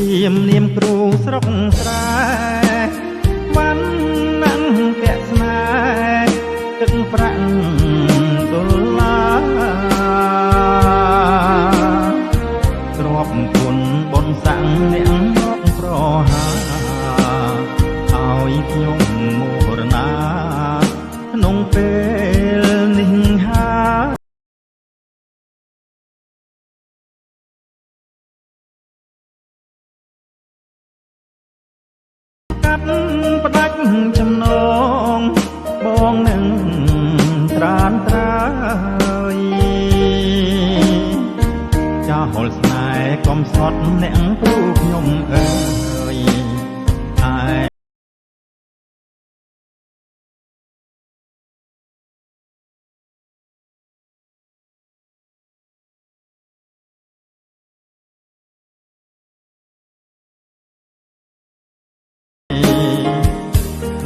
មនាមគ្រូស្រុកស្រែវ៉ាន់ណាំងពាក់ស្នេហ៍ទឹកប្រាក់ដុល្លារទ្របគុណបុណ្យស័ក្តិអ្នកមកប្រហាឲ្យខ្ញុំមរណាក្នុងពេលនេះកាត់ផ្ដាច់ចំណងបងនឹងត្រានត្រើយចាហុលស្នេហ៍កំសត់អ្នកគ្រូខ្ញុំអើយ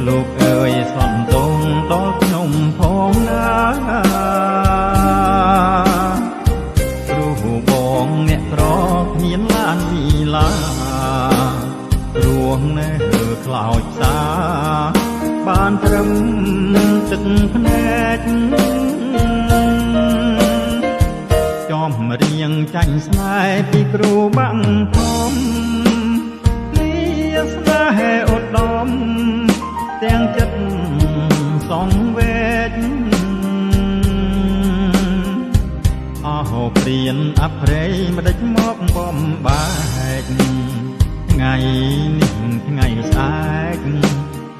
លោកអើយសន្ទងដល់ខ្ញុំផងណាគ្រូបងអ្នកក្រគ្មានឡានវីឡារួងនៅខ្លោចផ្សាបានត្រឹមទឹកភ្នែកចំរៀងចាញ់ស្នេហ៍ពីគ្រូបាំងធំលាស្នេហ៍ឧត្តមទាំងចិត្តសងវេកអស់ព្រានអព្រៃមិនដេចមកបំបែកថ្ងៃនេះថ្ងៃស្អែក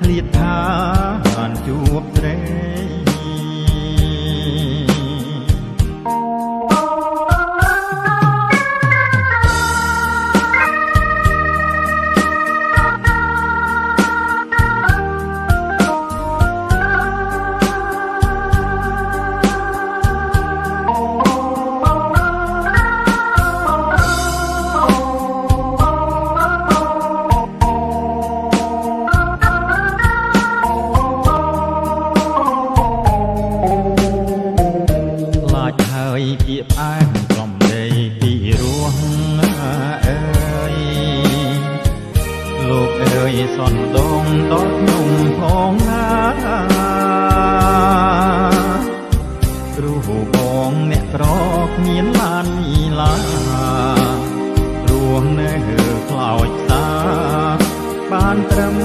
ឃ្លាតថាបានជួបត្រេពាក្យផ្អែមកំដីពីរស់អើយលោកអើយសន្ទងដល់ខ្ញុំផងណាគ្រូបងអ្នកក្រគ្មានឡានមីឡារស់នៅខ្លោចផ្សាបានត្រឹម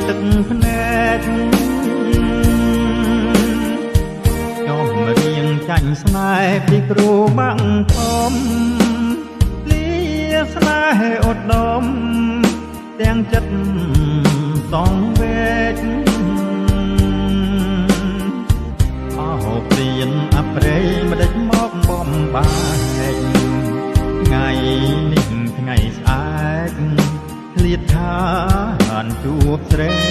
ទឹកភ្នែកចាញ់ស្នេហ៍ពីគ្រូបាំងធំលាស្នេហ៍ឧត្តមទាំងចិត្តសងវេកអស់ព្រានអព្រៃមិនដេចមកបំបែកថ្ងៃនេះថ្ងៃស្អែកឃ្លាតថាបានជួបស្រេ